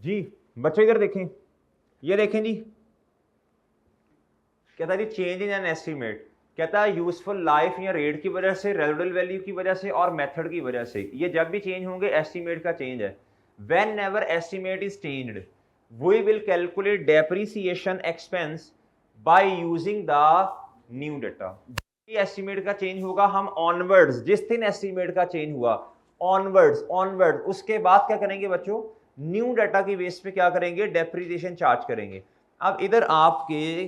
जी बच्चों इधर देखें, ये देखें जी, कहता है चेंज इन एन एस्टीमेट, कहता है यूजफुल लाइफ या रेट की वजह से, रेजिडुअल वैल्यू की वजह से और मेथड की वजह से, ये जब भी चेंज होंगे एस्टीमेट का चेंज है। Whenever estimate is changed we will calculate depreciation expense by using the new data. Estimate का चेंज होगा हम ऑनवर्ड्स, जिस दिन एस्टीमेट का चेंज हुआ ऑनवर्ड्स उसके बाद क्या करेंगे बच्चों, न्यू डाटा की बेस पे क्या करेंगे, डेप्रिसिएशन चार्ज करेंगे। अब इधर आपके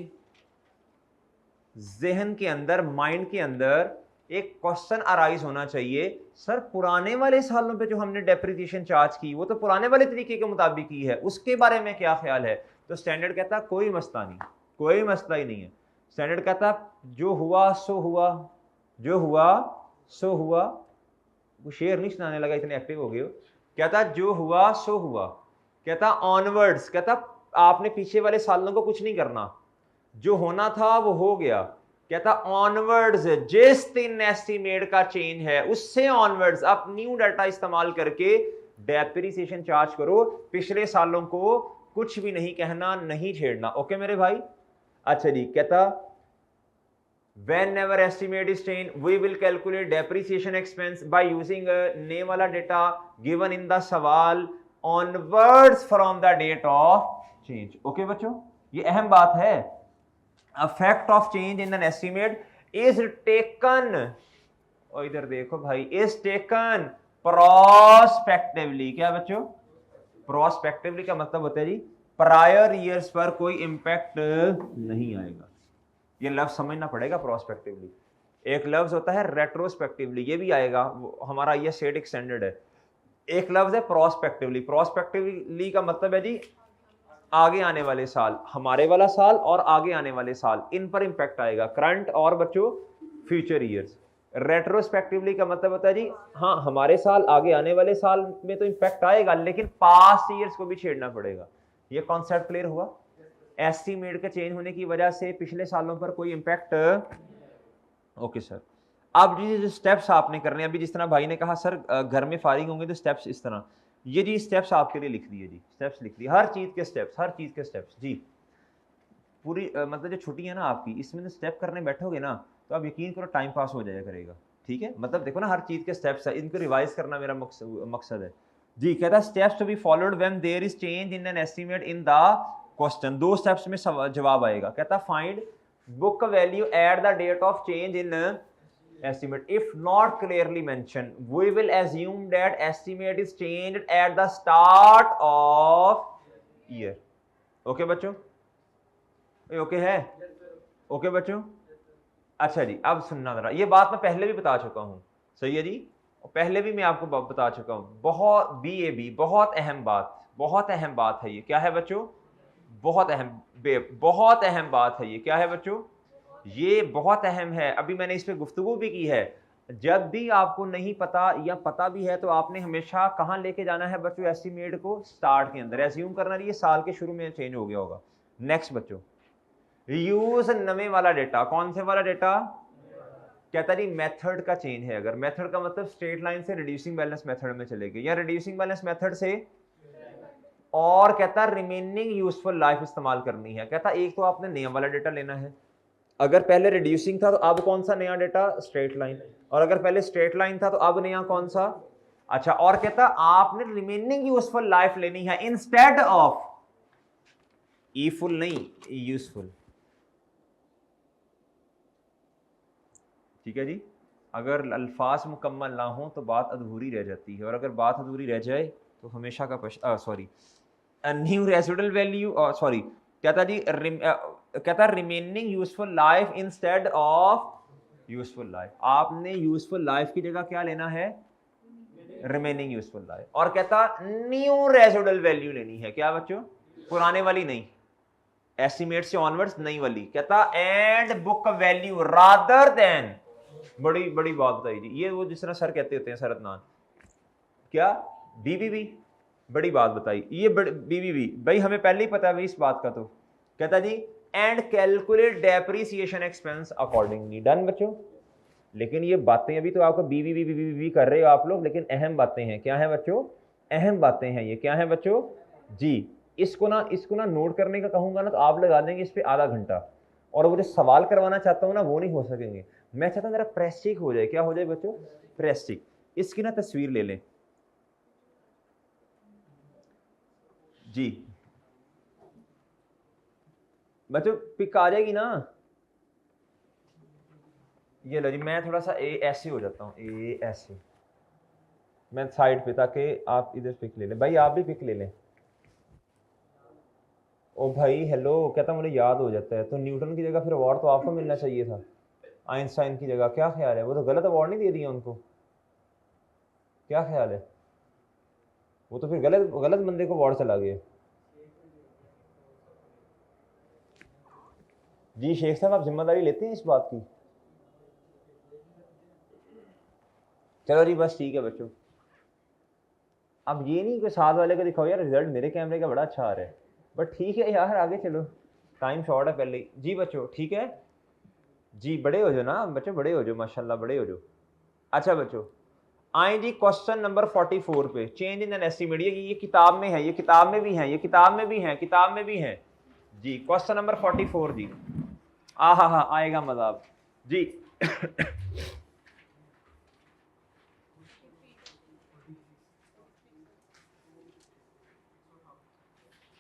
जहन के अंदर, माइंड के अंदर एक क्वेश्चन अराइज होना चाहिए, सर पुराने वाले सालों पे जो हमने डेप्रिसिएशन चार्ज की वो तो पुराने वाले तरीके के मुताबिक की है, उसके बारे में क्या ख्याल है? तो स्टैंडर्ड कहता कोई मसला नहीं, कोई मसला ही नहीं है। स्टैंडर्ड कहता जो हुआ सो हुआ, जो हुआ सो हुआ। वो शेर नहीं सुनाने लगा, इतने एक्टिव हो गए हो। कहता जो हुआ सो हुआ, कहता ऑनवर्ड्स, कहता आपने पीछे वाले सालों को कुछ नहीं करना, जो होना था वो हो गया। कहता ऑनवर्ड्स जिस दिन एस्टीमेट का चेंज है उससे ऑनवर्ड्स आप न्यू डाटा इस्तेमाल करके डेप्रिसिएशन चार्ज करो, पिछले सालों को कुछ भी नहीं कहना, नहीं छेड़ना। ओके मेरे भाई? अच्छा जी, कहता whenever estimate is changed we will calculate depreciation expense by using a name वाला data given in the सवाल onwards from the date of change। Okay बच्चों, ये अहम बात है। effect of change in an estimate is taken, और इधर देखो भाई, is taken prospectively। क्या बच्चों? prospectively का मतलब होता है जी प्रायर ईयर्स पर कोई इंपैक्ट नहीं आएगा। ये लफ्ज समझना पड़ेगा प्रोस्पेक्टिवली। एक लफ्ज होता है रेट्रोस्पेक्टिवली, ये भी आएगा, हमारा ये सेट एक स्टैंडर्ड है। एक लफ्ज है प्रोस्पेक्टिवली। प्रोस्पेक्टिवली का मतलब है जी आगे आने वाले साल, हमारे वाला साल और आगे आने वाले साल, इन पर इंपैक्ट आएगा, करंट और बच्चों फ्यूचर ईयर्स। रेट्रोस्पेक्टिवली का मतलब होता है जी हाँ हमारे साल, आगे आने वाले साल में तो इंपैक्ट आएगा लेकिन पास्ट ईयर्स को भी छेड़ना पड़ेगा। ये कॉन्सेप्ट क्लियर हुआ? एस्टीमेट के चेंज होने की वजह से पिछले सालों पर कोई इंपैक्ट। ओके सर, अब जी जो स्टेप्स आपने करने, अभी जिस तरह भाई ने कहा सर घर में फारिग होंगे तो स्टेप्स इस तरह, ये जी स्टेप्स आपके लिए लिख दिए जी, स्टेप्स लिख दिए, हर चीज के स्टेप्स, हर चीज के स्टेप्स जी। पूरी मतलब जो छुट्टी है ना आपकी, इसमें तो स्टेप करने बैठोगे ना तो आप यकीन करो टाइम पास हो जाया करेगा। ठीक है, मतलब देखो ना हर चीज के स्टेप्स है, इनको रिवाइज करना मेरा मकसद है जी। कहता है steps to be followed when there is change in an estimate in the question. दो स्टेप्स में जवाब आएगा। कहता find book value at the date of change in estimate if not clearly mentioned we will assume that estimate is changed at the start of year। Okay बच्चों, okay है? Okay बच्चों, अच्छा जी अब सुनना जरा, ये बात मैं पहले भी बता चुका हूं, सही है जी, पहले भी मैं आपको बता चुका हूं। बहुत BAB, बहुत अहम बात, बहुत अहम बात है ये। क्या है बच्चों? बहुत अहम, बहुत अहम बात है ये। क्या है बच्चों? ये बहुत अहम है, अभी मैंने इस पे गुफ्तगू भी की है। जब भी आपको नहीं पता या पता भी है तो आपने हमेशा कहां लेके जाना है बच्चों एस्टीमेट को? स्टार्ट के अंदर। एज्यूम करना नहीं, ये साल के शुरू में चेंज हो गया होगा। नेक्स्ट बच्चों, यूज नवे वाला डेटा। कौन से वाला डेटा? कहता नहीं मेथड का चेंज है अगर, मेथड का मतलब स्ट्रेट लाइन से रिड्यूसिंग बैलेंस मेथड में चले गए या रिड्यूसिंग बैलेंस मेथड से, और कहता रिमेनिंग यूजफुल लाइफ इस्तेमाल करनी है। कहता एक तो आपने नया वाला डेटा लेना है, अगर पहले रिड्यूसिंग था तो अब कौन सा नया डेटा? Straight line. और अगर पहले स्ट्रेट लाइन था तो अब नया कौन सा? अच्छा, और कहता आपने रिमेनिंग यूजफुल लाइफ लेनी है इंस्टेड ऑफ ई फुल, नहीं यूजफुल। ठीक है जी, अगर अल्फाज मुकम्मल ना हो तो बात अधूरी रह जाती है, और अगर बात अधूरी रह जाए तो हमेशा का sorry new residual value, sorry कहता जी कहता remaining useful life instead of useful life. आपने यूजफुल लाइफ की जगह क्या लेना है? Remaining useful life. और कहता न्यू रेजिडुअल वैल्यू लेनी है। क्या बच्चों? पुराने वाली नहीं, एस्टिमेट से ऑनवर्ड्स नई वाली। कहता and book value rather than, बड़ी बड़ी बात बताई जी, ये वो जिस तरह सर कहते होते हैं सर अदनान, क्या BBB, बड़ी बात बताई ये BBB भाई, हमें पहले ही पता है भाई इस बात का। तो कहता जी and calculate depreciation expense accordingly. Done बच्चों? लेकिन ये बातें अभी तो आपको BBB कर रहे हो आप लोग, लेकिन अहम बातें हैं। क्या है बच्चों? अहम बातें हैं ये। क्या है बच्चों? जी। इसको ना नोट करने का कहूंगा ना तो आप लगा देंगे इस पे आधा घंटा, और वो जो सवाल करवाना चाहता हूँ ना वो नहीं हो सकेंगे। मैं चाहता हूँ मेरा प्रेस चेक हो जाए। क्या हो जाए बच्चों? Press check. इसकी ना तस्वीर ले लें जी बच्चों, पिक आ जाएगी ना। ये लो जी, मैं थोड़ा सा ऐसे हो जाता हूँ, ऐसे मैं साइड पे, ताकि आप इधर पिक ले लें। भाई आप भी पिक ले लें। ओ भाई हेलो, कहता मुझे याद हो जाता है। तो न्यूटन की जगह फिर अवार्ड तो आपको मिलना चाहिए था, आइंस्टाइन की जगह। क्या ख्याल है? वो तो गलत अवार्ड नहीं दे दिया उनको? क्या ख्याल है? वो तो फिर गलत गलत बंदे को अवार्ड चला गया। जी शेख साहब, आप जिम्मेदारी लेते हैं इस बात की? चलो जी बस ठीक है बच्चों। अब ये नहीं कि साथ वाले को दिखाओ यार रिजल्ट मेरे कैमरे का बड़ा अच्छा आ रहा है, बट ठीक है यार, आगे चलो, टाइम शॉर्ट है पहले ही। जी बच्चों ठीक है जी, बड़े हो जाओ ना बच्चों, बड़े हो जाओ माशाल्लाह, बड़े हो जाओ। अच्छा बच्चों, आए जी क्वेश्चन नंबर 44 पे, चेंज इन एन एस्टीमेट। ये किताब में है, ये किताब में भी है, ये किताब में भी है, किताब में भी है जी। क्वेश्चन नंबर 44 जी। हा आएगा मजा अब जी।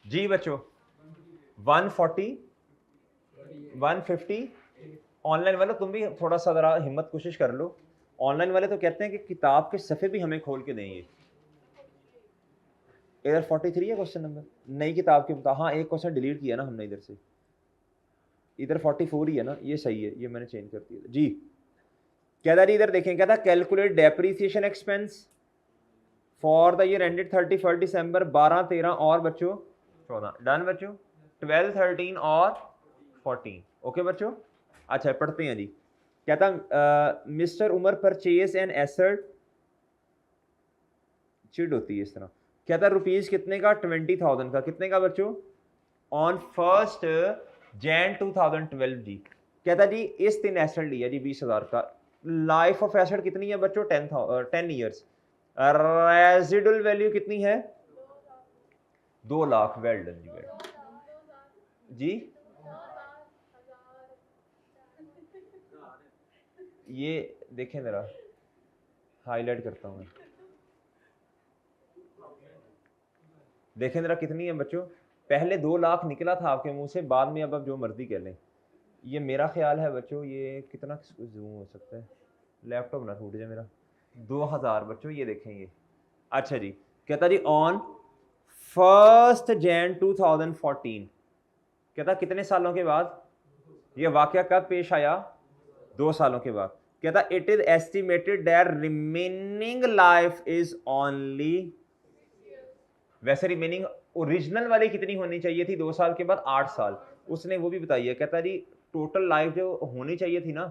जी बच्चों 140 150। ऑनलाइन वालों तुम भी थोड़ा सा जरा हिम्मत कोशिश कर लो। ऑनलाइन वाले तो कहते हैं कि किताब के सफ़े भी हमें खोल के देंगे। इधर 43 है क्वेश्चन नंबर, नई किताब के मुताबिक। हाँ एक क्वेश्चन डिलीट किया ना हमने इधर से, इधर 44 ही है ना, ये सही है, ये मैंने चेंज कर दिया जी। कहता जी इधर देखें, कहता calculate depreciation expense for the year ended 31 दिसंबर 12, 13 और बच्चों 14। डन बच्चों, 12, 13 और 14। ओके बच्चों। अच्छा पढ़ते हैं जी। कहता mister Umar purchase an asset, चिड़ होती है इस तरह। कहता रुपीज कितने का? 20,000 का। कितने का बच्चों? ऑन 1 Jan 2012 जी। कहता जी इस दिन एसेट लिया जी 20,000 का। लाइफ ऑफ एसेट कितनी है बच्चों? 10 ईयर्स। रेजिडुअल वैल्यू कितनी है? 2 लाख। वेल डन जी, वेल जी। ये देखें जरा, हाईलाइट करता हूँ मैं, देखें जरा कितनी है बच्चों। पहले 2 लाख निकला था आपके मुंह से, बाद में अब जो मर्जी कह लें। ये मेरा ख्याल है बच्चों, ये कितना जूम हो सकता है, लैपटॉप ना टूट जाए मेरा। 2000 बच्चों, ये देखें ये। अच्छा जी, कहता जी ऑन 1 Jan 2014। कहता कितने सालों के बाद? ये वाकया कब पेश आया? 2 सालों के बाद। कहता it is estimated that remaining life is only, वैसे रिमेनिंग ओरिजिनल वाली कितनी होनी चाहिए थी 2 साल के बाद? 8 साल। उसने वो भी बताई है। कहता जी टोटल लाइफ जो होनी चाहिए थी ना,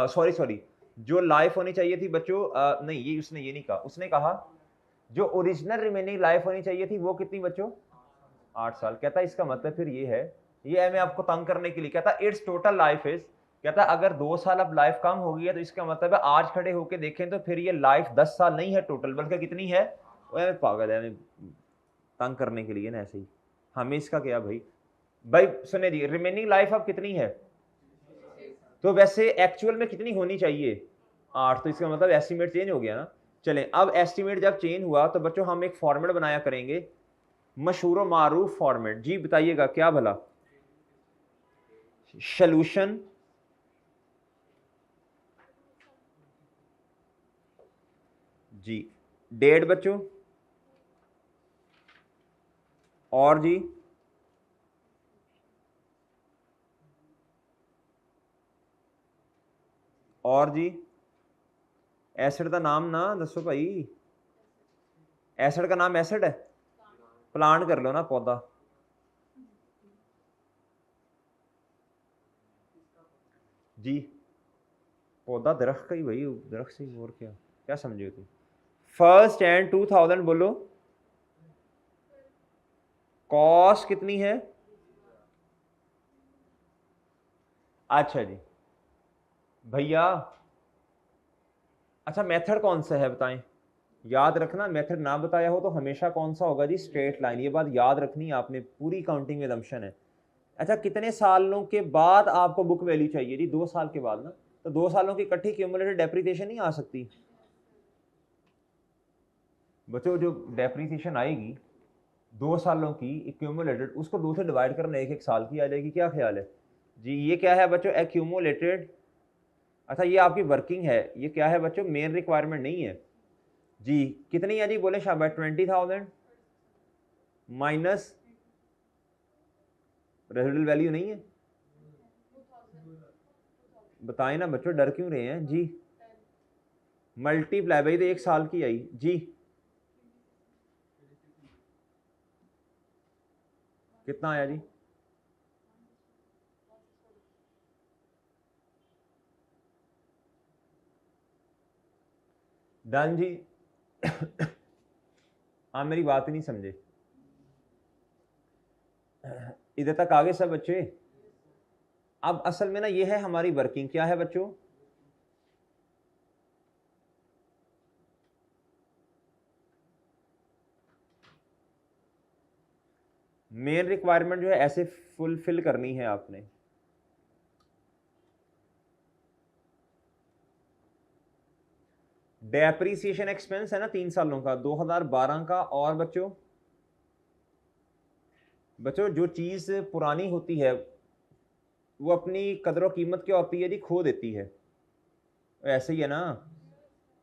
सॉरी जो लाइफ होनी चाहिए थी बच्चों, नहीं ये उसने ये नहीं कहा, उसने कहा जो ओरिजिनल रिमेनिंग लाइफ होनी चाहिए थी वो कितनी बच्चों? 8 साल। कहता इसका मतलब फिर ये है, ये है मैं आपको तंग करने के लिए। कहता इट्स टोटल लाइफ इज, कहता अगर 2 साल अब लाइफ कम हो गई है तो इसका मतलब है आज खड़े होके देखें तो फिर ये लाइफ 10 साल नहीं है टोटल, बल्कि कितनी है? पागल है, तंग करने के लिए ना ऐसे ही। हमें इसका क्या भाई? भाई सुने जी, रिमेनिंग लाइफ अब कितनी है? तो वैसे एक्चुअल में कितनी होनी चाहिए? 8। तो इसका मतलब एस्टिमेट चेंज हो गया ना। चलें, अब एस्टिमेट जब चेंज हुआ तो बच्चों हम एक फॉर्मेट बनाया करेंगे, मशहूर मारूफ फॉर्मेट। जी बताइएगा क्या भला? सोल्यूशन जी, डेट बच्चों, और जी और जी एसिड का नाम ना दसो भाई। एसिड का नाम एसिड है? प्लांट कर लो ना, पौधा। जी पौधा दरख्त का ही भाई, दरख्त से और क्या क्या समझे तुम? 1 Jan 2000 बोलो। कॉस्ट कितनी है? अच्छा जी भैया, अच्छा मेथड कौन सा है बताएं? याद रखना, मेथड ना बताया हो तो हमेशा कौन सा होगा जी, स्ट्रेट लाइन। ये बात याद रखनी है आपने, पूरी काउंटिंग में assumption है। अच्छा, कितने सालों के बाद आपको बुक वैल्यू चाहिए जी? 2 साल के बाद ना, तो 2 सालों की इकट्ठी क्यूमुलेटेड डेप्रिसिएशन नहीं आ सकती बच्चों। जो डेप्रिसिएशन आएगी 2 सालों की एक्यूमुलेटेड, उसको 2 से डिवाइड करना, एक साल की आ जाएगी। क्या ख्याल है जी? ये क्या है बच्चों? एक्यूमुलेटेड। अच्छा, ये आपकी वर्किंग है, ये क्या है बच्चों? मेन रिक्वायरमेंट नहीं है जी। कितनी है जी? बोले शाबाश। 20,000 माइनस रेजिडुअल वैल्यू नहीं है, बताएं ना बच्चों, डर क्यों रहे हैं जी? मल्टीप्लाई भाई, तो 1 साल की आई जी। कितना आया जी? डन जी। आप मेरी बात ही नहीं समझे। इधर तक आगे सब बच्चे? अब असल में ना ये है हमारी वर्किंग। क्या है बच्चों? मेन रिक्वायरमेंट जो है ऐसे फुलफिल करनी है आपने। डेप्रीसिएशन एक्सपेंस है ना 3 सालों का, 2012 का। और बच्चों जो चीज पुरानी होती है वो अपनी कदर कीमत क्या होती है जी? खो देती है। ऐसे ही है ना,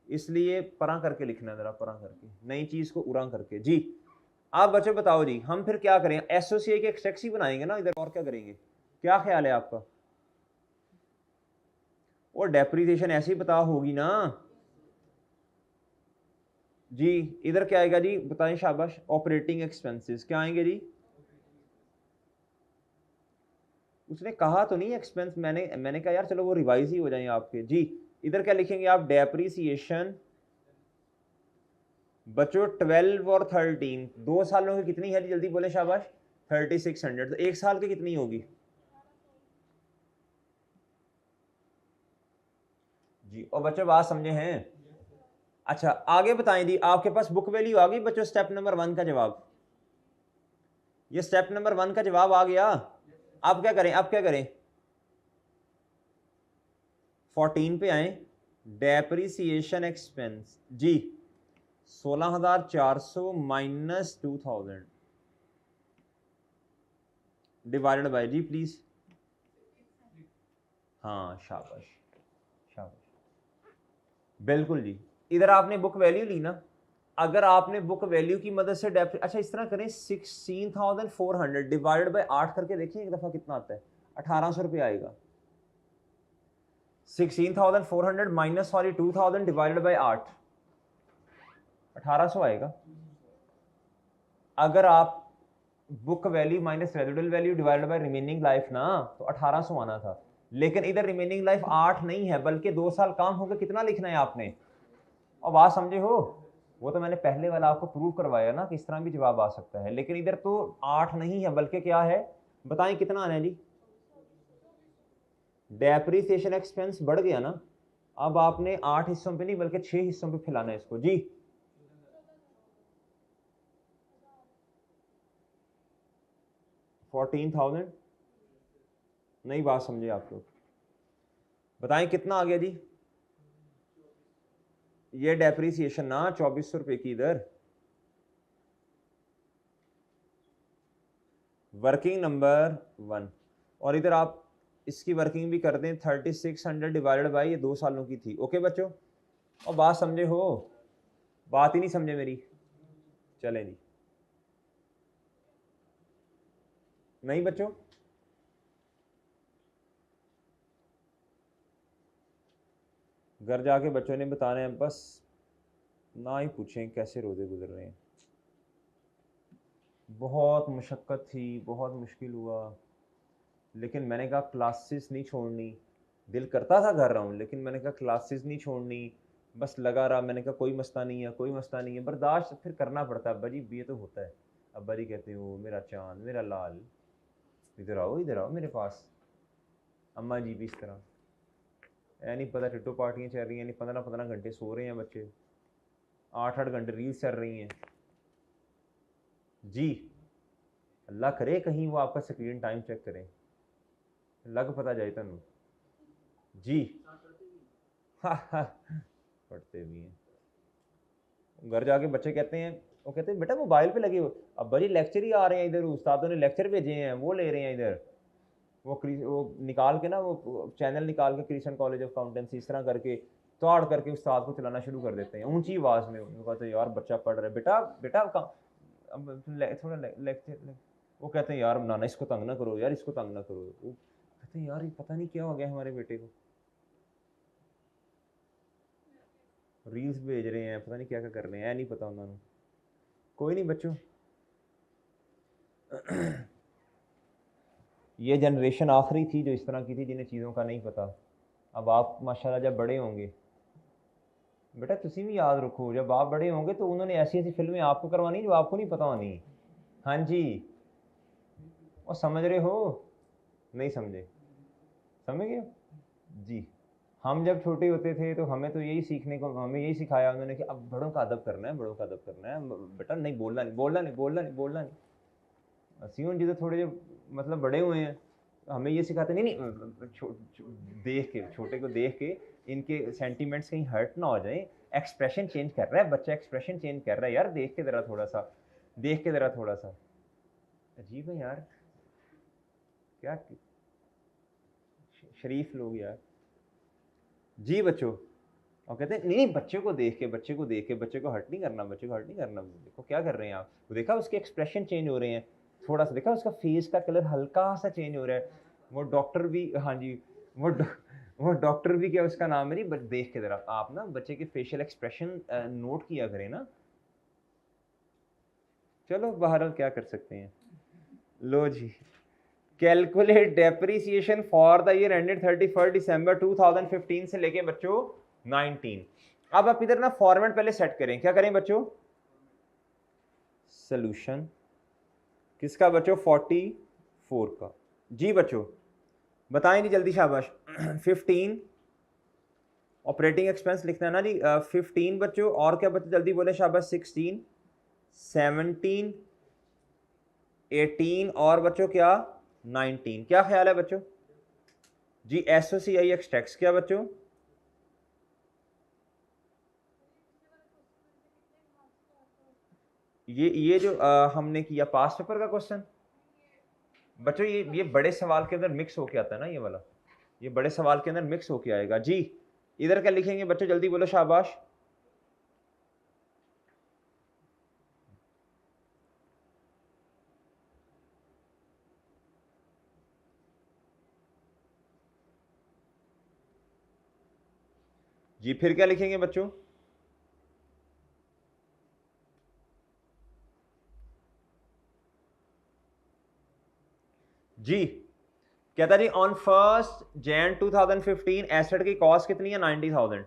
इसलिए परा करके लिखना, जरा परा करके, नई चीज को उरा करके जी। आप बच्चों बताओ जी, हम फिर क्या करें? एसोसिएट के एक्सट्रैक्ट ही बनाएंगे ना इधर, और क्या करेंगे? क्या ख्याल है आपका? और डेप्रीसिएशन ऐसी बता होगी ना जी। इधर क्या आएगा जी? बताएं शाबाश। ऑपरेटिंग एक्सपेंसेस क्या आएंगे जी? उसने कहा तो नहीं एक्सपेंस, मैंने कहा यार चलो वो रिवाइज ही हो जाए आपके जी। इधर क्या लिखेंगे आप? डेप्रीसिएशन बच्चों 12 और 13, 2 सालों की कितनी है? जल्दी बोले शाबाश। 3600। तो 1 साल की कितनी होगी जी? और बच्चों बात समझे हैं? अच्छा आगे बताएं जी। आपके पास बुक वैल्यू आ गई बच्चों? स्टेप नंबर 1 का जवाब, ये स्टेप नंबर 1 का जवाब आ गया। अब क्या करें? अब क्या करें? 14 पे आए। डेप्रीसिएशन एक्सपेंस जी 16,400 माइनस 2,000 डिवाइडेड बाय जी प्लीज। हाँ शाबाश, शाबाश, बिल्कुल जी। इधर आपने बुक वैल्यू ली ना, अगर आपने बुक वैल्यू की मदद से अच्छा इस तरह करें, 16,400 डिवाइडेड बाय 8 करके देखिए एक दफा कितना आता है। 1,800 रुपये आएगा। 16,400 माइनस सॉरी 2,000 डिवाइडेड बाय 8, 1,800 आएगा। अगर आप book value minus residual value divided by remaining life ना, तो 1,800 आना था। लेकिन इधर रिमेनिंग लाइफ 8 नहीं है, बल्कि 2 साल काम हो गए। कितना लिखना है आपने? और बात समझे हो? वो तो मैंने पहले वाला आपको प्रूव करवाया ना कि इस तरह भी जवाब आ सकता है। लेकिन इधर तो 8 नहीं है, बल्कि क्या है बताएं कितना आना है जी? डेप्रीसिएशन एक्सपेंस बढ़ गया ना, अब आपने 8 हिस्सों पे नहीं बल्कि 6 हिस्सों पे फैलाना है इसको जी। 14,000 नहीं, बात समझे आप लोग? बताएं कितना आ गया जी? ये डेप्रीसिएशन ना 2,400 रुपए की इधर वर्किंग नंबर 1, और इधर आप इसकी वर्किंग भी कर दें 3600 डिवाइडेड बाई ये 2 सालों की थी। ओके बच्चों, और बात समझे हो? बात ही नहीं समझे मेरी? चलें जी। नहीं बच्चों, घर जाके बच्चों ने बताना है बस, ना ही पूछें कैसे रोजे गुजर रहे हैं। बहुत मुशक्क़त थी, बहुत मुश्किल हुआ, लेकिन मैंने कहा क्लासेस नहीं छोड़नी। दिल करता था घर रहूं, लेकिन मैंने कहा क्लासेस नहीं छोड़नी, बस लगा रहा। मैंने कहा कोई मसला नहीं है, कोई मसला नहीं है, बर्दाश्त फिर करना पड़ता है। अब्बा जी ये तो होता है। अब्बा जी कहते हो मेरा चांद मेरा लाल, इधर आओ मेरे पास। अम्मा जी भी इस तरह। नहीं पता टिट्टो पार्टियाँ चल रही हैं, नहीं 15-15 घंटे सो रहे हैं बच्चे। 8-8 घंटे रील्स चल रही हैं जी। अल्लाह करे कहीं वो आपका स्क्रीन टाइम चेक करें, लग पता जाए तुम जी। पढ़ते भी हैं, घर जाके बच्चे कहते हैं, वो कहते हैं बेटा मोबाइल पे लगे हो, अब बड़ी लेक्चर ही आ रहे हैं इधर, उस्तादों ने लेक्चर भेजे हैं वो ले रहे हैं इधर, वो निकाल के ना वो चैनल निकाल के क्रिश्चियन कॉलेज ऑफ अकाउंटेंसी इस तरह करके ताड़ करके उस्ताद को चलाना शुरू कर देते हैं ऊंची आवाज़ में। वो कहते हैं यार बच्चा पढ़ रहा है, बेटा बेटा अब थोड़ा लेक्चर, वो कहते हैं यार नाना इसको तंग ना करो यार, इसको तंग ना करो। वो कहते हैं यार ये पता नहीं क्या हो गया हमारे बेटे को, रील्स भेज रहे हैं, पता नहीं क्या क्या कर रहे हैं, नहीं पता उन्होंने। कोई नहीं बच्चों, ये जनरेशन आखिरी थी जो इस तरह की थी जिन्हें चीज़ों का नहीं पता। अब आप माशाल्लाह जब बड़े होंगे, बेटा तुसी भी याद रखो जब आप बड़े होंगे तो उन्होंने ऐसी ऐसी फिल्में आपको करवानी जो आपको नहीं पता होनी। हाँ जी, और समझ रहे हो, नहीं समझे, समझ गए जी। हम जब छोटे होते थे तो हमें तो यही सीखने को, हमें यही सिखाया उन्होंने कि अब बड़ों का अदब करना है, बड़ों का अदब करना है बेटा, नहीं बोलना नहीं बोलना नहीं बोलना नहीं बोलना नहीं। असीम जी तो थोड़े जो मतलब बड़े हुए हैं, हमें ये सिखाते नहीं देख के, छोटे को देख के इनके सेंटीमेंट्स कहीं हर्ट ना हो जाए, एक्सप्रेशन चेंज कर रहा है बच्चा, एक्सप्रेशन चेंज कर रहा है यार, देख के ज़रा थोड़ा सा, देख के ज़रा थोड़ा सा। अजीब है यार, क्या शरीफ लोग यार जी बच्चों। और कहते हैं नहीं बच्चे को देख के, बच्चे को देख के, बच्चे को हर्ट नहीं करना, बच्चे को हर्ट नहीं करना। देखो क्या कर रहे हैं आप, वो देखा उसके एक्सप्रेशन चेंज हो रहे हैं, थोड़ा सा देखा उसका फेस का कलर हल्का सा चेंज हो रहा है। वो डॉक्टर भी, हाँ जी, वो डॉक्टर भी, क्या उसका नाम है नहीं, बट देख के जरा आप ना बच्चे के फेशियल एक्सप्रेशन नोट किया करें ना। चलो बहरहाल क्या कर सकते हैं। लो जी, calculate depreciation for the year ended 31 December 2015 से लेके बच्चों 19। अब आप इधर ना फॉर्मेट पहले सेट करें, क्या करें बच्चों, सॉल्यूशन किसका बच्चों, 44 का जी बच्चों, बताएं नहीं जल्दी शाबाश। 15 ऑपरेटिंग एक्सपेंस लिखना है ना जी, 15 बच्चों, और क्या बच्चों जल्दी बोले शाबाश, 16 17 18 और बच्चों क्या 19। क्या ख्याल है बच्चों जी, SOCI एक्सटेक्स क्या बच्चों, ये जो हमने किया पास्ट पेपर का क्वेश्चन बच्चों, ये बड़े सवाल के अंदर मिक्स होके आता है ना, ये वाला, ये बड़े सवाल के अंदर मिक्स होके आएगा जी। इधर क्या लिखेंगे बच्चों, जल्दी बोलो शाबाश। जी फिर क्या लिखेंगे बच्चों, जी कहता जी ऑन 1 जनवरी 2015 एसेट की कॉस्ट कितनी है 90,000।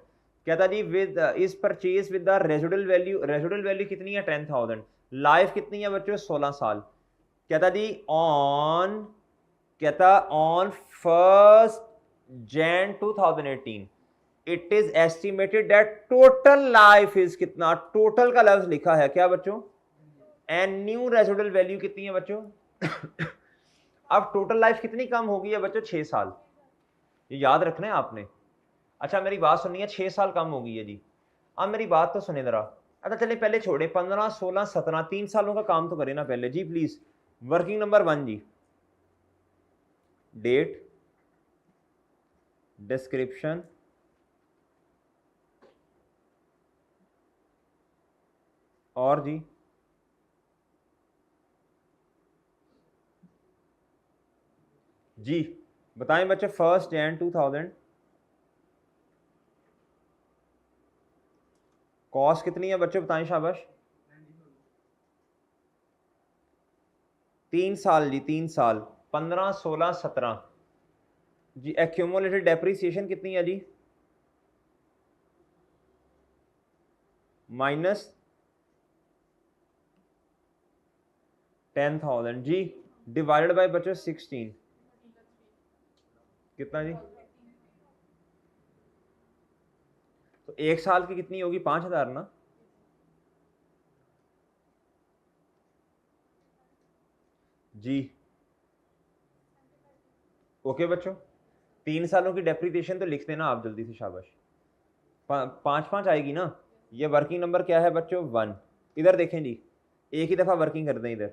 कहता जी with is purchase with the residual value, residual value कितनी है 10,000, लाइफ कितनी है बच्चों 16 साल। कहता जी ऑन, कहता on 1 January 2018 it is estimated that total life is कितना, टोटल का लफ्ज लिखा है क्या बच्चों, एंड न्यू रेजिडुअल वैल्यू कितनी है बच्चों। अब टोटल लाइफ कितनी कम होगी है बच्चों, 6 साल, ये याद रखना है आपने। अच्छा मेरी बात सुनिए, 6 साल कम हो गई है जी। अब मेरी बात तो सुने जरा, अच्छा चलिए पहले छोड़े 15 16 17 3 सालों का काम तो करें ना पहले जी प्लीज। वर्किंग नंबर 1 जी, डेट, डिस्क्रिप्शन, और जी जी बताएं बच्चे 1 जनवरी 2000 कॉस्ट कितनी है बच्चों बताएं शाबाश। 3 साल जी, 3 साल, 15 16 17 जी। एक्यूमुलेटेड डेप्रिसिएशन कितनी है जी, -10,000 जी, डिवाइडेड बाय बच्चों 16 कितना जी, तो 1 साल की कितनी होगी 5,000 ना, जी ओके बच्चों, 3 सालों की डेप्रिसिएशन तो लिख देना आप जल्दी से, शाबाश। 5 5 आएगी ना। ये वर्किंग नंबर क्या है बच्चों, 1। इधर देखें जी, एक ही दफ़ा वर्किंग कर दें इधर।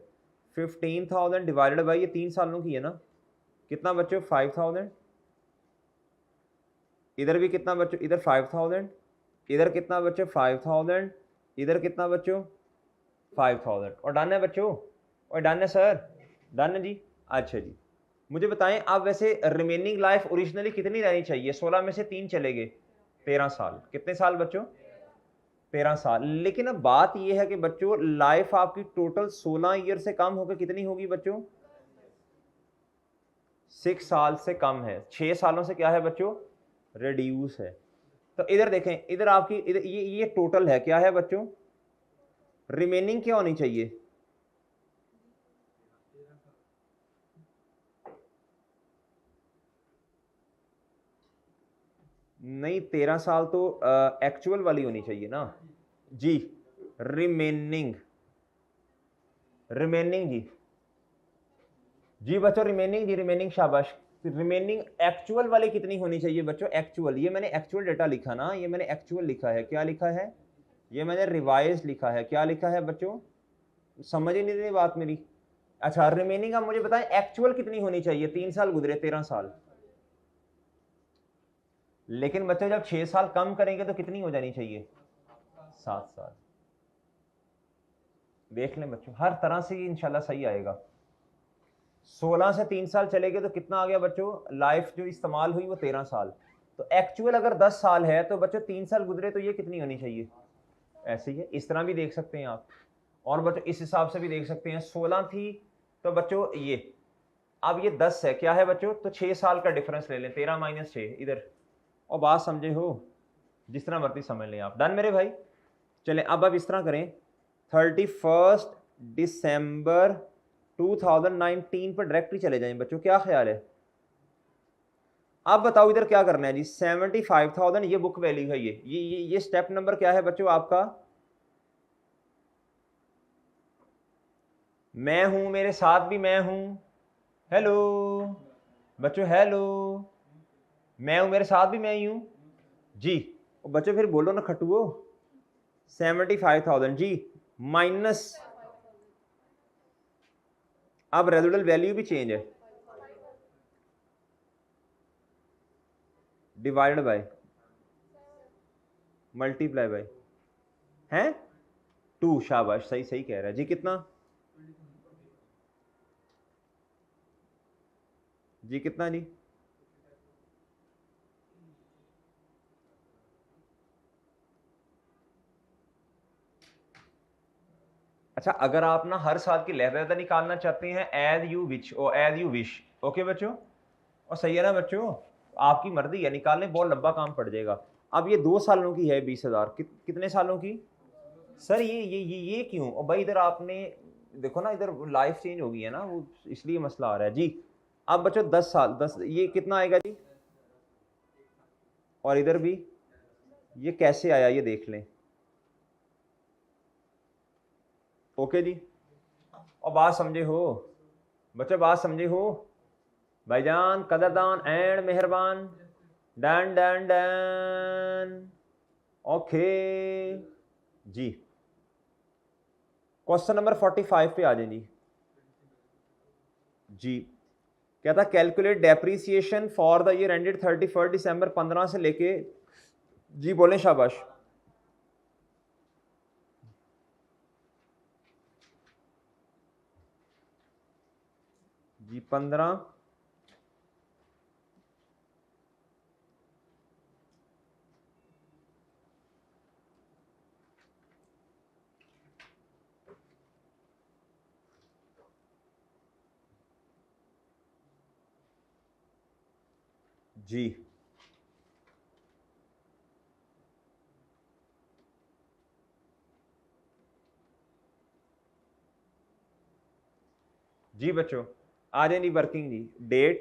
15,000 डिवाइडेड बाई, ये 3 सालों की है ना, कितना बच्चों, 5,000। इधर भी कितना बच्चों, इधर 5,000, इधर कितना बच्चों, 5,000, इधर कितना बच्चों, 5,000। और डन है बच्चों, और डन है सर, डन है जी। अच्छा जी, मुझे बताएं आप, वैसे रिमेनिंग लाइफ ओरिजिनली कितनी रहनी चाहिए? 16 में से 3 चले गए, 13 साल। कितने साल बच्चों, 13 साल। लेकिन अब बात यह है कि बच्चों लाइफ आपकी टोटल 16 ईयर से कम होकर कितनी होगी बच्चों, 6 साल से कम है। 6 सालों से क्या है बच्चों, रिड्यूस है। तो इधर देखें, इधर आपकी इधर ये टोटल है, क्या है बच्चों, रिमेनिंग क्या होनी चाहिए, नहीं 13 साल तो एक्चुअल वाली होनी चाहिए ना जी। रिमेनिंग, रिमेनिंग जी, जी बच्चों रिमेनिंग जी, रिमेनिंग, शाबाश। रिमेनिंग एक्चुअल वाली कितनी होनी चाहिए बच्चों, एक्चुअल, ये मैंने एक्चुअल डेटा लिखा ना, ये मैंने एक्चुअल लिखा है, क्या लिखा है, ये मैंने रिवाइज लिखा है, क्या लिखा है बच्चों, समझ ही नहीं रही बात मेरी। अच्छा रिमेनिंग, आप मुझे बताएं एक्चुअल कितनी होनी चाहिए, 3 साल गुजरे, 13 साल। लेकिन बच्चों जब 6 साल कम करेंगे तो कितनी हो जानी चाहिए, 7 साल। देख लें बच्चों, हर तरह से ये इंशाल्लाह सही आएगा। 16 से 3 साल चले गए तो कितना आ गया बच्चों, लाइफ जो इस्तेमाल हुई वो 13 साल। तो एक्चुअल अगर 10 साल है तो बच्चों 3 साल गुजरे तो ये कितनी होनी चाहिए, ऐसे ही है। इस तरह भी देख सकते हैं आप, और बच्चों इस हिसाब से भी देख सकते हैं। 16 थी तो बच्चों ये, अब ये 10 है, क्या है बच्चों, तो 6 साल का डिफरेंस ले लें, 13 माइनस 6 इधर। और बात समझे हो, जिस तरह मर्जी समझ लें आप। डन मेरे भाई। चलें अब इस तरह करें, 31 दिसंबर 2019 पर डायरेक्टली चले जाएं बच्चों, क्या ख्याल है। अब बताओ इधर क्या करना है जी, 75,000 ये बुक वैल्यू है, ये स्टेप नंबर क्या है बच्चों आपका, मैं हूं, मेरे साथ भी मैं हूं, हेलो बच्चों, हेलो, मैं हूं, मेरे साथ भी मैं ही हूं जी। बच्चों फिर बोलो ना खटुओ, 75,000 जी, माइनस, अब रेजिडुअल वैल्यू भी चेंज है, डिवाइडेड बाय, मल्टीप्लाई बाय, हैं 2, शाबाश, सही सही कह रहा है जी। कितना जी, कितना जी, अच्छा अगर आप ना हर साल की लहदा निकालना चाहते हैं, एज यू विच और एज यू विश, ओके बच्चों, और सही है ना बच्चों, आपकी मर्जी है, निकालने बहुत लंबा काम पड़ जाएगा। अब ये 2 सालों की है, 20,000, कितने सालों की सर, ये क्यों, और भाई इधर आपने देखो ना, इधर लाइफ चेंज हो गई है ना, वो इसलिए मसला आ रहा है जी। अब बच्चों 10 साल, 10, ये कितना आएगा जी, और इधर भी ये कैसे आया ये देख लें, ओके जी। और बात समझे हो बच्चों, बात समझे हो, भाईजान कदरदान एंड मेहरबान, डन डन डन, ओके जी। क्वेश्चन नंबर 45 पे आ जाए जी। जी क्या था, calculate depreciation for the year ended 31 दिसंबर, 15 से लेके, जी बोलें, शाबाश जी, 15, जी जी बच्चों, आ जाए जी वर्किंग जी, डेट,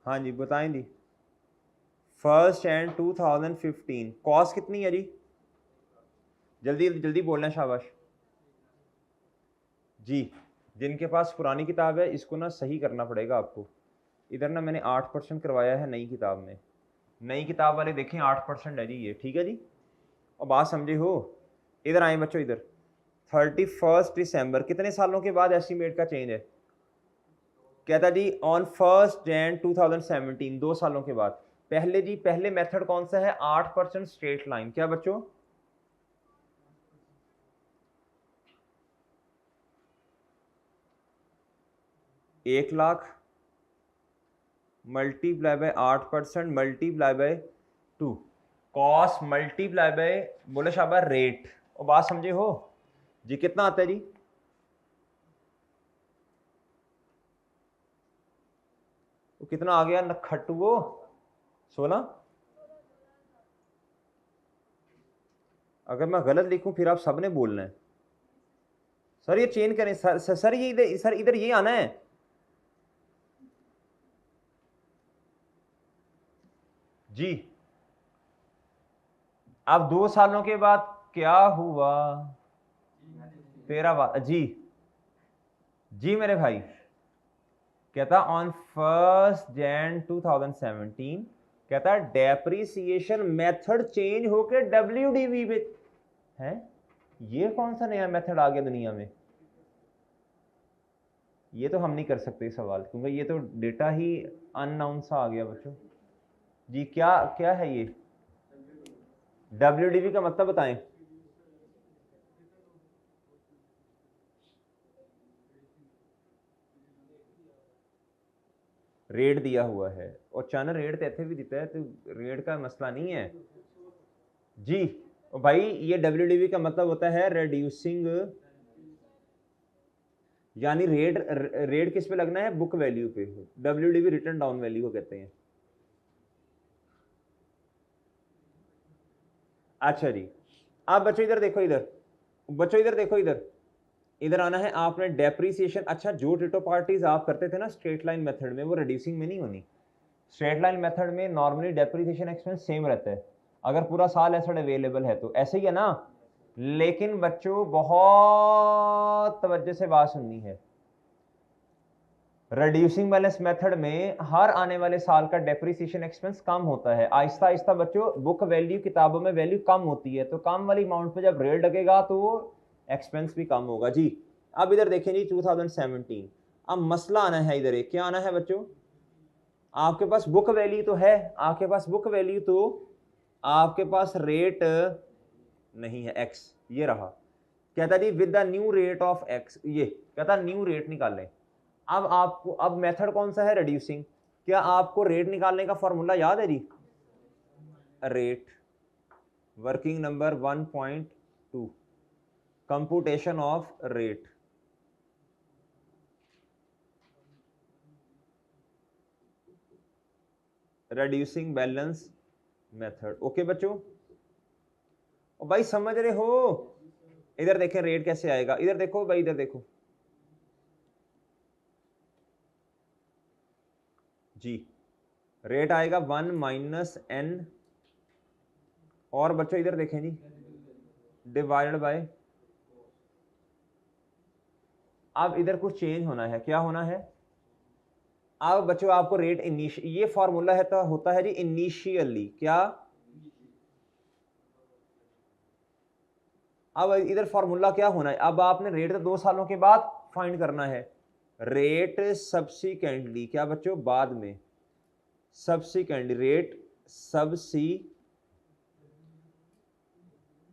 हाँ जी बताएं जी। 1 जनवरी 2015 कॉस्ट कितनी है जी? जल्दी जल्दी बोलना, शाबाश जी। जिनके पास पुरानी किताब है इसको ना सही करना पड़ेगा आपको। इधर ना मैंने 8% करवाया है नई किताब में, नई किताब वाले देखें 8% है जी ये, ठीक है जी। और बात समझे हो? इधर आए बच्चों, इधर 31 दिसंबर कितने सालों के बाद एस्टीमेट का चेंज है? कहता जी ऑन 1 जनवरी 2017, 2 सालों के बाद। पहले जी पहले मेथड कौन सा है? 8% स्ट्रेट लाइन। क्या बच्चों? 1,00,000 multiply by 8% multiply by 2, cost multiply by, बोले शाबाश, रेट। और बात समझे हो जी? कितना आता है जी? वो कितना आ गया नखटुओ? 16। अगर मैं गलत लिखूं फिर आप सबने बोलना है सर ये चेंज करें सर ये इधर, सर इधर ये आना है जी। अब 2 सालों के बाद क्या हुआ? 13 बात जी। जी मेरे भाई, कहता ऑन 1 जनवरी 2017, कहता डेप्रिसिएशन मेथड चेंज होके WDV में है। ये कौन सा नया मेथड आ गया दुनिया में? ये तो हम नहीं कर सकते सवाल, क्योंकि ये तो डेटा ही अननाउन सा आ गया बच्चों जी। क्या क्या है ये WDV का मतलब बताएं? रेट दिया हुआ है, और चन रेट तो इतने भी दिता है, तो रेट का मसला नहीं है जी। भाई ये WDV का मतलब होता है रिड्यूसिंग, यानी रेट रेट किस पे लगना है? बुक वैल्यू पे। WDV रिटर्न डाउन वैल्यू को कहते हैं। अच्छा जी। आप बच्चों इधर देखो, इधर बच्चों इधर देखो, इधर इधर आना है आपने। डेप्रीसिएशन, अच्छा जो डिटो पार्टीज आप करते थे ना स्ट्रेट लाइन मेथड में, वो रिड्यूसिंग में नहीं होनी। स्ट्रेट लाइन मेथड में नॉर्मली डेप्रीसिएशन एक्सपेंस सेम रहता है, अगर पूरा साल एसेट अवेलेबल है तो, ऐसे ही है ना। लेकिन बच्चों बहुत तवज्जो से बात सुननी है, रिड्यूसिंग बैलेंस मेथड में हर आने वाले साल का डेप्रिसिएशन एक्सपेंस कम होता है। आहिस्ता आहिस्ता बच्चों बुक वैल्यू, किताबों में वैल्यू कम होती है, तो कम वाली अमाउंट पे जब रेट लगेगा तो एक्सपेंस भी कम होगा जी। अब इधर देखें जी 2017, अब मसला आना है इधर, एक क्या आना है बच्चों? आपके पास बुक वैल्यू तो है, आपके पास बुक वैल्यू, तो आपके पास रेट नहीं है, एक्स ये रहा। कहता जी with the new rate of X, ये कहता न्यू रेट निकालें। अब आपको, अब मेथड कौन सा है? रिड्यूसिंग। क्या आपको रेट निकालने का फॉर्मूला याद है जी? Rate working number 1.2, computation of rate. Reducing balance method. Okay बच्चों, और भाई समझ रहे हो? इधर देखें रेट कैसे आएगा, इधर देखो भाई, इधर देखो जी। रेट आएगा 1 माइनस n, और बच्चों इधर देखें जी, डिवाइडेड बाय। अब इधर कुछ चेंज होना है, क्या होना है? अब बच्चों आपको रेट ये फॉर्मूला है तो होता है जी इनिशियली, क्या? अब इधर फॉर्मूला क्या होना है? अब आपने रेट तो 2 सालों के बाद फाइंड करना है। रेट सब्सिक्वेंटली, क्या बच्चों? बाद में, सब्सिक्वेंटली रेट सबसी,